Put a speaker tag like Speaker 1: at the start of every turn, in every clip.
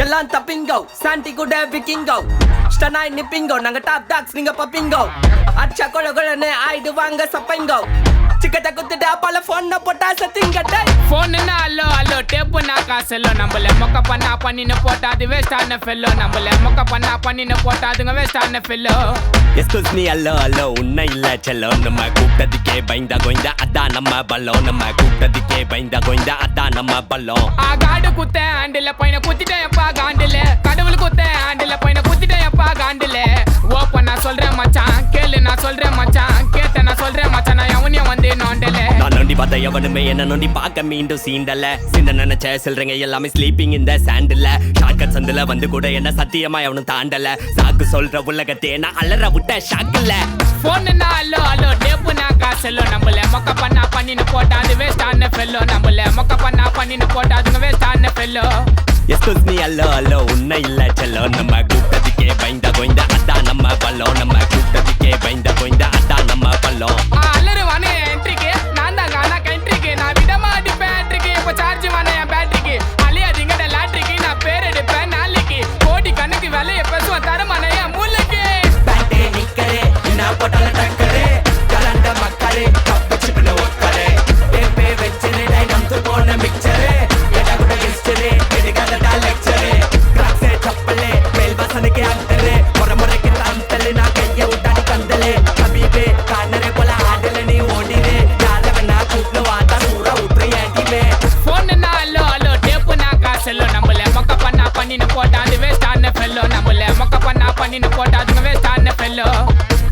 Speaker 1: எல்லாம் தப்பிங்கோ சாண்டி கூட விக்கிங்கோ ஸ்டனாய் நிப்பிங்கோ நாங்க டாப் டாக்ஸ் நீங்க பப்பிங்கோ அச்சா கொல கொலன்னு ஆயிடுவாங்க சப்பைங்கோ சிக்கட்ட குத்துட்டு அப்பால போன் போட்டா சத்திங்க டேய்
Speaker 2: போன் அல்லோ அல்லோ டேப்பு நான் காசெல்லோ நம்மள மொக்க பண்ணா பண்ணின்னு போட்டா அது வேஸ்டான ஃபெல்லோ நம்மள மொக்க பண்ணா பண்ணின்னு போட்டா அதுங்க வேஸ்டான ஃபெல்லோ
Speaker 3: எஸ்கூஸ் மீ அல்லோ அல்லோ உன்னை இல்ல செல்லோ நம்ம கூப்பிட்டதுக்கே பயந்தா கோய்ந்தா அதான் நம்ம பல்லம் நம்ம கூப்பிட்டதுக்கே பயந்தா கோய்ந்தா அதான் நம்ம பல்லம்
Speaker 2: காடு குத்த ஆண்டில பையனை குத்திட்டேன் எப்பா காண்டில கடவுள் குத்த ஆண்டில பையனை குத்திட்டேன் எப்பா காண்டில ஓப்பன் நான் சொல்றேன் மச்சான் கேளு நான் சொல்றேன் மச்சான் கேட்ட நான் சொல்றேன் மச்சான் நான் எவனையும் வந்து நோண்டல
Speaker 3: நான் நோண்டி பார்த்த எவனுமே என்ன நோண்டி பார்க்க மீண்டும் சீண்டல சின்ன நினைச்ச செல்றீங்க எல்லாமே ஸ்லீப்பிங் இந்த சாண்டில் ஷார்ட்கட் சந்தில வந்து கூட என்ன சத்தியமா எவனும் தாண்டல சாக்கு சொல்ற உலகத்தே நான் அலற விட்ட ஷாக்கில்ல
Speaker 2: போன் அல்லோ அல்லோ டேப்பு நான் காசெல்லோ நம்மள மொக்க பண்ணா பண்ணின்னு போட்டா அது வேஸ்டான ஃபெல்லோ நம்மள மொக்க பண்ணா பண்ணின்னு போட்டா அதுங்க வேஸ்டான ஃபெல்லோ
Speaker 3: எஸ்கூஸ் மீ அல்லோ அல்லோ உன்னை இல்ல செல்லோ நம்ம கூப்பிட்டதுக்கே பயந்தா கோய்ந்தா அதான் நம்ம பல்லம் நம்ம கூப்பிட்டதுக்கே பயந்தா கோய்ந்தா அதான் நம்ம பல்லம்
Speaker 2: அல்லரு வானே என்ட்ரிக்கு நான் தான் கானா கண்ட்ரிக்கு நான் விடமா அடிப்பேன் என்ட்ரிக்கு இப்போ சார்ஜ் வானே என் பேட்டரிக்கு அழியாதீங்க லாட்ரிக்கு நான் பேர் எடுப்பேன் நாளைக்கு கோடி கணக்கு விலைய பேசுவேன் தரமான என் மூளைக்கு
Speaker 1: பேட்டே நிக்கரே நான் போட்டால டக்கரே கலண்ட மக்கரே கப்பச்சிப்பின ஒக்கரே ஏப்பே வெச்சரே டை நம்து போன மிக்சரே எடா கூட ஹிஸ்டரி எடுக்காத லெக்சரே கிராக்ஸே சப்பலே மேல் வாசனைக்கு அந்தரே முறைக்கு தந்தலே நான் கைய விட்டாடி கந்தலே ஹபீபே கானரே போல ஆடல நீ ஓடினே யார வேணா கூப்பிட்டு வாடா சூறா உத்ரி ஏடிமே
Speaker 2: போன் அல்லோ அல்லோ டேப்பு நான் காசெல்லோ நம்மள மொக்க பண்ணா பண்ணின்னு போட்டா அது வேஸ்டான ஃபெல்லோ நம்மள மொக்க பண்ணா பண்ணின்னு போட்டா அதுங்க வேஸ்டான ஃபெல்லோ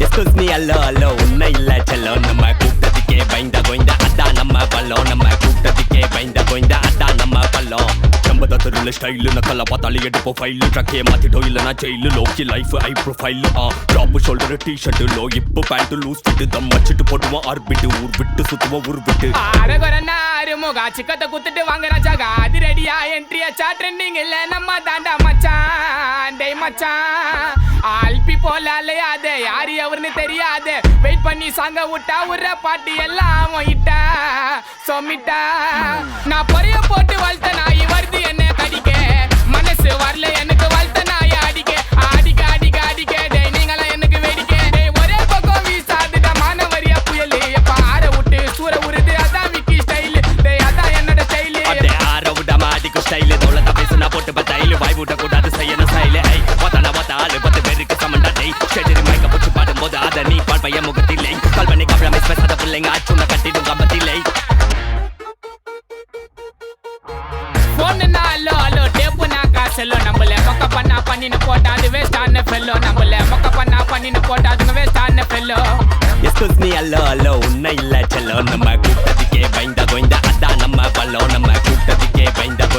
Speaker 3: எஸ்கூஸ் மீ அல்லோ அல்லோ உன்னை இல்ல செல்லோ நம்ம கூப்பிட்டதுக்கே பயந்தா கோய்ந்தா அதான் நம்ம பல்லம் நம்ம கூப்பிட்டதுக்கே பயந்தா கோய்ந்தா அதான் நம்ம பல்லம் நம்ம தெருல ஸ்டைல் நக்கல பார்த்தாலே எடுப்போம் ஃபைல் ட்ரக்கே மாத்திட்டோம் இல்லனா ஜெயிலு லோக்கி லைஃப் ஐ profile top shoulder t shirt low இப்போ பேண்ட் லூஸ் ஃபிட் தம் வச்சிட்டு போடுவோம் ஆர்பிட் ஊர் விட்டு சுத்துவோம் ஊர் விட்டு
Speaker 2: அரகரனா அருமுகா சிக்கத்தை குத்துட்டு வாங்க ராஜாகா அது ரெடியா என்ட்ரி ஆச்சா ட்ரெண்டிங் இல்ல நம்ம தாண்டா மச்சான் டேய் மச்சான் ஆல்பி போல அலையாதே யாரு எவருன்னு தெரியாது வெயிட் பண்ணி சாங்க விட்டா உர்ற பாட்டு எல்லாம் இட்டா சொமிட்டா நான் பொரிய போட்டு வளர்த்த நாய் வருது என்ன கடிக்க மனசு வரல எனக்கு வளர்த்த நாய் அடிக்க அடிக்க அடிக்க அடிக்க டேய் நீங்களாம் எனக்கு வேடிக்கை டேய் ஒரே பக்கம் வீசாதுடா மானவரியா புயல் எப்ப ஆற விட்டு சூற உருது அதான் விக்கி ஸ்டைல் டேய் அதான் என்னோட ஸ்டைல்
Speaker 3: அடே ஆரவுடா மாடிக்கு ஸ்டைல் தோளத பேசுனா போட்டு பத்தையில வாய் விட்ட கூடாது செய்யணும் ஸ்டைல் ஐ வதன வதால 10 பேருக்கு சமண்டா டேய் ஷெடரி மைக்க போட்டு பாடும்போது அத நீ பால் பைய முகத்திலே கல்பனை கப்ளமை ஸ்பெஷல் புள்ளைங்க ஆச்சுன கட்டிடும் கம்பத்திலே
Speaker 2: போன் அல்லோ அல்லோ டேப்பு நான் காசெல்லோ நம்மள மொக்க பண்ணா பண்ணின்னு போட்டா அது வேஸ்டான ஃபெல்லோ நம்மள மொக்க பண்ணா பண்ணின்னு போட்டா அதுங்க வேஸ்டான ஃபெல்லோ
Speaker 3: எஸ்கூஸ் மீ அல்லோ அல்லோ உன்னை இல்ல செல்லோ நம்ம